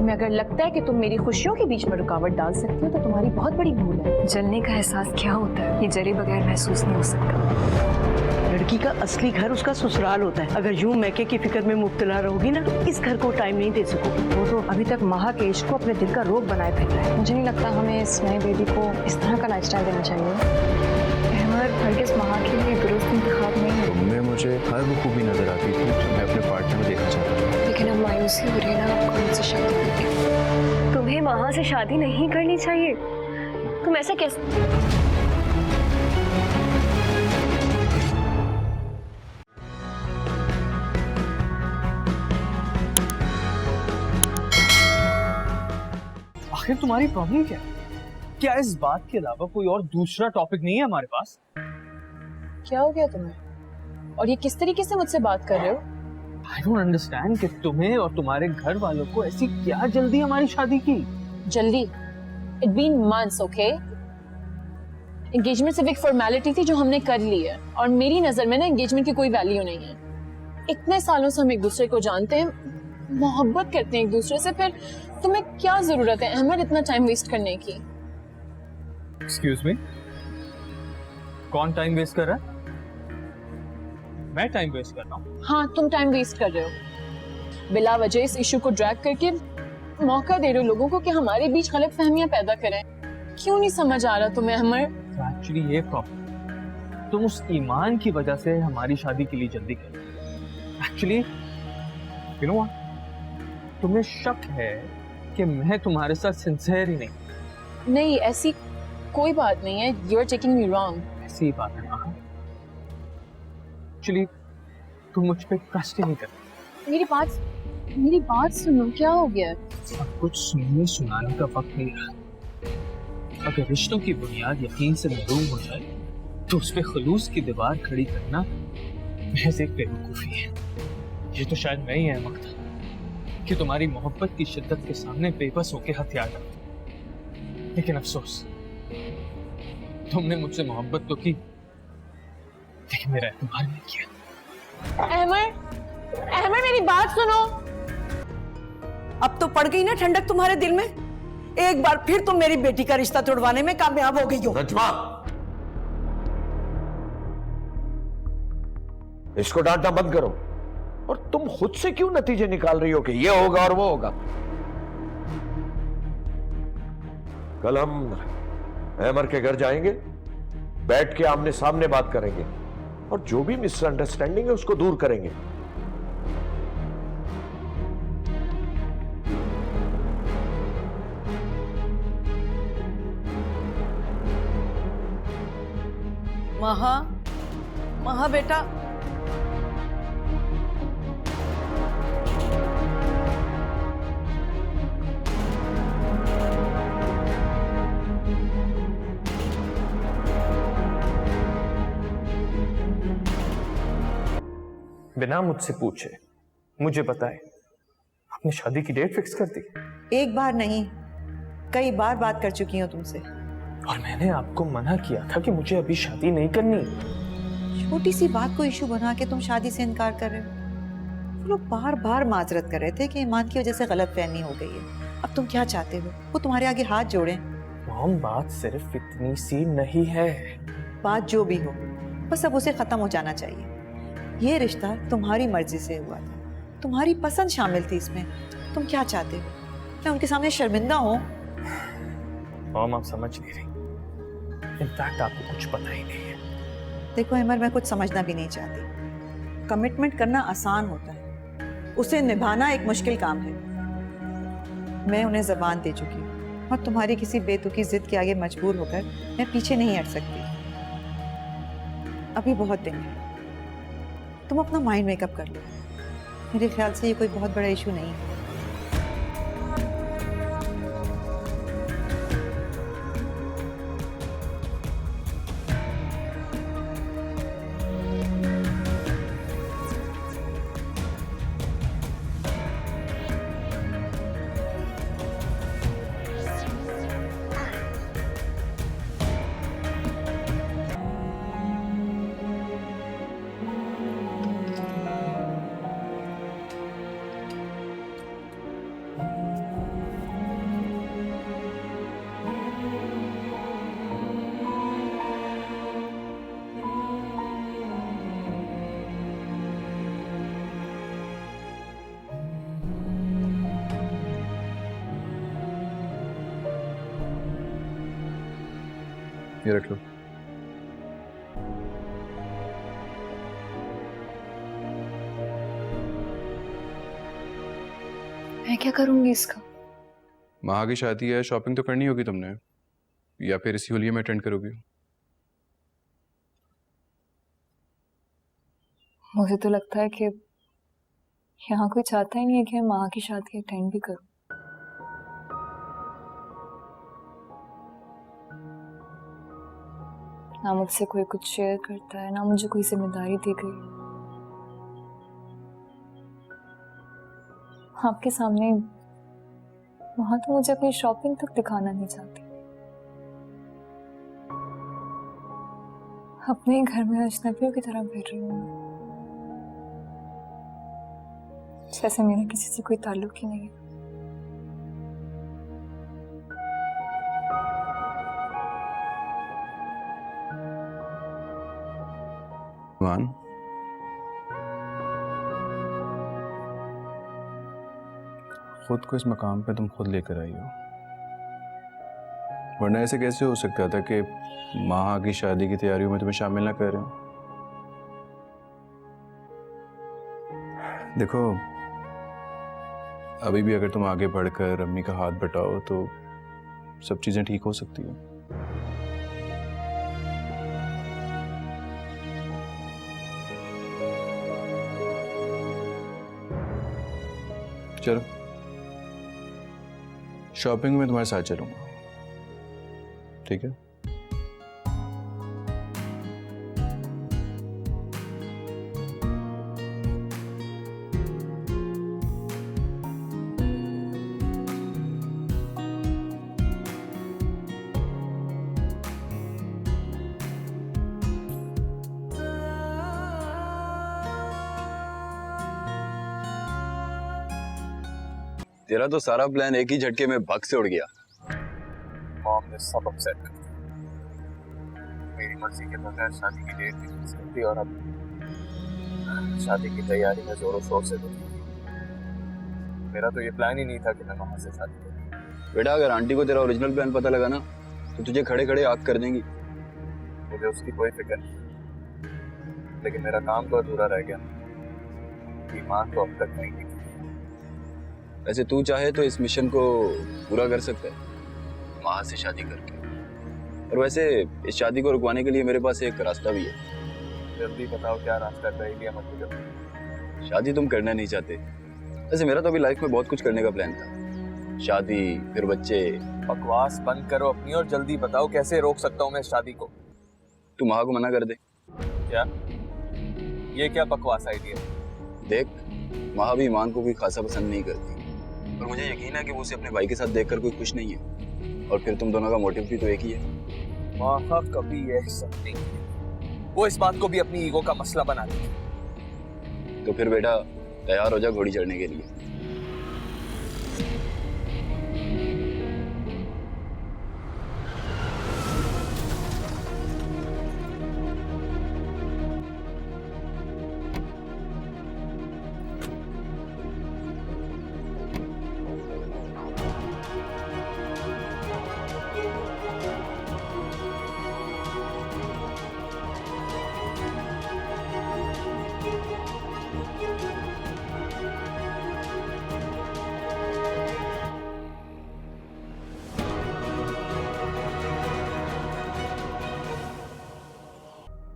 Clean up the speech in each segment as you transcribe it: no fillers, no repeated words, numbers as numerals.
तुम्हें अगर लगता है कि तुम मेरी खुशियों के बीच में रुकावट डाल सकती हो तो तुम्हारी बहुत बड़ी भूल है। जलने का एहसास क्या होता है ये जले बगैर महसूस नहीं हो सकता। लड़की का असली घर उसका ससुराल होता है। अगर यूं मैके की फिक्र में मुब्तला रहोगी ना तो इस घर को टाइम नहीं दे सकोगी। वो तो अभी तक महा के इश्क को अपने दिल का रोग बनाए फिर रहा है। मुझे नहीं लगता हमें इस नए बेबी को इस तरह का लाइफस्टाइल देना चाहिए। अहमद हरगिज़ महा के लिए दुरुस्त इंतखाब नहीं है। तुममें मुझे हर वो खूबी नजर आती थी जो मैं अपने पार्टनर में देखना चाहता था। लेकिन अब मायूसी हो रही है ना आपको मुझसे शादी करके। तुम्हें महा से शादी नहीं करनी चाहिए। तुम ऐसा कैसे? आखिर तुम्हारी प्रॉब्लम क्या है? क्या इस बात के अलावा कोई और दूसरा टॉपिक नहीं है हमारे पास? क्या हो गया तुम्हें? और ये किस तरीके से मुझसे बात कर रहे हो? I don't understand कि तुम्हें और तुम्हारे घर वालों को ऐसी क्या जल्दी हमारी शादी की? जल्दी? It been months, okay? Engagement सिर्फ एक फॉर्मेलिटी थी जो हमने कर ली है और मेरी नजर में ना एंगेजमेंट की कोई वैल्यू नहीं है। इतने सालों से हम एक दूसरे को जानते हैं, मोहब्बत करते हैं एक दूसरे से, फिर तुम्हें क्या जरूरत है अहमद इतना टाइम वेस्ट करने की? Excuse me? कौन टाइम वेस्ट कर रहा है? मैं टाइम वेस्ट कर रहा हूँ। हाँ, तुम टाइम वेस्ट कर रहे हो बिला वजह इस इशू को ड्रैग करके मौका दे रहे हो लोगों को कि हमारे बीच गलतफहमियां पैदा करें। क्यों नहीं समझ आ रहा तुम्हें अहमद? एक्चुअली ये प्रॉब्लम तुम उस ईमान की वजह से हमारी शादी के लिए जल्दी कर। एक्चुअली यू नो तुम्हें शक है कि मैं तुम्हारे साथ सिंसियर ही नहीं, ऐसी कोई बात नहीं है। You are taking me wrong. ऐसी बात है ना। एक्चुअली तुम मुझ पे ट्रस्ट ही नहीं करती। मेरी बात सुनो, क्या हो गया? अब कुछ सुनने सुनाने का वक्त नहीं रहा। अगर रिश्तों की बुनियाद यकीन से महरूम हो जाए तो उस पे खलूस की दीवार खड़ी करना महज एक बेवकूफी है। ये तो शायद मैं ही अहमक था कि तुम्हारी मोहब्बत की शिद्दत के सामने बेबस होके हथियार रखा। लेकिन अफसोस तुमने मुझसे मोहब्बत तो की लेकिन मेरा एतबार नहीं किया। अहमद मेरी बात सुनो। अब तो पड़ गई ना ठंडक तुम्हारे दिल में। एक बार फिर तुम मेरी बेटी का रिश्ता तोड़वाने में कामयाब हो गई हो। नजमा, इसको डांटना बंद करो। और तुम खुद से क्यों नतीजे निकाल रही हो कि ये होगा और वो होगा? कल हम अहमर के घर जाएंगे, बैठ के आमने सामने बात करेंगे और जो भी मिसअंडरस्टैंडिंग है उसको दूर करेंगे। महा बेटा, बिना मुझसे पूछे मुझे बताए आपने शादी की डेट फिक्स कर दी? एक बार नहीं, कई बार बात कर चुकी हूँ तुमसे। और मैंने आपको मना किया था कि मुझे अभी शादी नहीं करनी। छोटी सी बात को इशू बना के तुम शादी से इनकार कर रहे हो। वो लोग बार बार माजरत कर रहे थे कि ईमान की वजह से गलतफहमी हो गई है। अब तुम क्या चाहते हो? वो तुम्हारे आगे हाथ जोड़ें? मॉम, बात सिर्फ इतनी सी नहीं है। बात जो भी हो, बस अब उसे खत्म हो जाना चाहिए। ये रिश्ता तुम्हारी मर्जी से हुआ था, तुम्हारी पसंद शामिल थी इसमें। तुम क्या चाहते हो? मैं उनके सामने शर्मिंदा हूँ? मॉम, आप समझ नहीं रही। इनफैक्ट आपको कुछ पता ही नहीं है। देखो अमर, मैं कुछ समझना भी नहीं चाहती। कमिटमेंट करना आसान होता है, उसे निभाना एक मुश्किल काम है। मैं उन्हें जबान दे चुकी हूँ और तुम्हारी किसी बेतुकी जिद के आगे मजबूर होकर मैं पीछे नहीं हट सकती। अभी बहुत दिन है, तुम अपना माइंड मेकअप कर लो। मेरे ख्याल से ये कोई बहुत बड़ा इशू नहीं है। ये रख लो। मैं क्या करूंगी इसका? माँ की शादी है, शॉपिंग तो करनी होगी तुमने, या फिर इसी होलिये में अटेंड करोगी? मुझे तो लगता है कि यहाँ कोई चाहता ही नहीं है कि मैं माँ की शादी अटेंड भी करूं। ना मुझसे कोई कुछ शेयर करता है, ना मुझे कोई जिम्मेदारी दी गई। आपके सामने वहां तो मुझे अपनी शॉपिंग तक दिखाना नहीं चाहती। अपने ही घर में अजनबियों की तरह फिर रही हूँ, जैसे मेरा किसी से कोई ताल्लुक ही नहीं है। मान, खुद को इस मकाम पे तुम खुद लेकर आई हो, वरना ऐसे कैसे हो सकता था कि माँ की शादी की तैयारियों में तुम्हें शामिल ना कर रहे हो? देखो, अभी भी अगर तुम आगे बढ़कर अम्मी का हाथ बटाओ तो सब चीजें ठीक हो सकती है। चलो, शॉपिंग में तुम्हारे साथ चलूंगा, ठीक है? तेरा तो सारा प्लान एक ही झटके में भग से उड़ गया। मॉम ने सब अपसेट कर दिया। मेरी मर्जी के बगैर शादी की डेट भी फिक्स कर दी और अब शादी की तैयारी में जोरों शोर से लगी। मेरा तो ये प्लान ही नहीं था कि मैं वहां से शादी करूं। बेटा, अगर आंटी को तेरा ओरिजिनल प्लान पता लगा ना तो तुझे खड़े खड़े आग कर देंगी। मुझे उसकी कोई फिक्र नहीं, लेकिन मेरा काम तो अधूरा रह गया कि माँ को अब तक नहीं दिखी। वैसे तू चाहे तो इस मिशन को पूरा कर सकता है माँ से शादी करके। और वैसे इस शादी को रुकवाने के लिए मेरे पास एक रास्ता भी है। जल्दी बताओ क्या रास्ता है, पहले मत मुझे। शादी तुम करना नहीं चाहते, वैसे मेरा तो अभी लाइफ में बहुत कुछ करने का प्लान था। शादी, फिर बच्चे। बकवास बंद करो अपनी और जल्दी बताओ कैसे रोक सकता हूँ मैं इस शादी को। तू माँ को मना कर दे। क्या? ये क्या बकवास आइडिया? देख, माँ भी ईमान को कोई खासा पसंद नहीं करती, और मुझे यकीन है कि वो उसे अपने भाई के साथ देखकर कोई खुश नहीं है। और फिर तुम दोनों का मोटिव भी तो एक ही है। माँ कभी ये सब नहीं, वो इस बात को भी अपनी ईगो का मसला बना दी। तो फिर बेटा तैयार हो जा घोड़ी चढ़ने के लिए।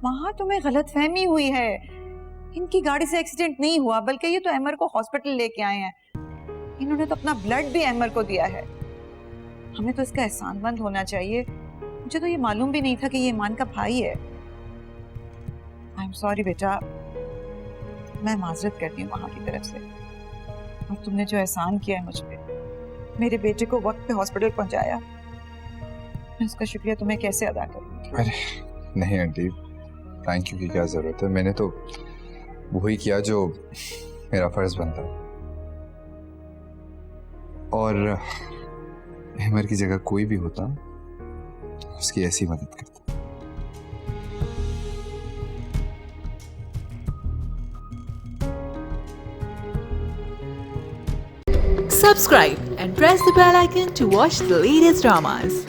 वहां तुम्हें गलतफहमी हुई है। इनकी गाड़ी से एक्सीडेंट नहीं हुआ, बल्कि ये तो अहमर को हॉस्पिटल लेके आए हैं। इन्होंने तो अपना ब्लड भी अहमर को दिया है। हमें तो इसका एहसानमंद होना चाहिए। मुझे तो ये मालूम भी नहीं था कि ये ईमान का भाई है। आई एम सॉरी बेटा, मैं माजरत करती हूँ वहां की तरफ से। और तुमने जो एहसान किया है मुझ पे, मेरे बेटे को वक्त पे हॉस्पिटल पहुंचाया, मैं उसका शुक्रिया तुम्हें कैसे अदा करूंगी? अरे नहीं आंटी, थैंक यू की क्या जरूरत है। मैंने तो वही किया जो मेरा फर्ज बनता, और अहमर की जगह कोई भी होता उसकी ऐसी मदद करता। Subscribe and press the bell icon to watch the latest dramas.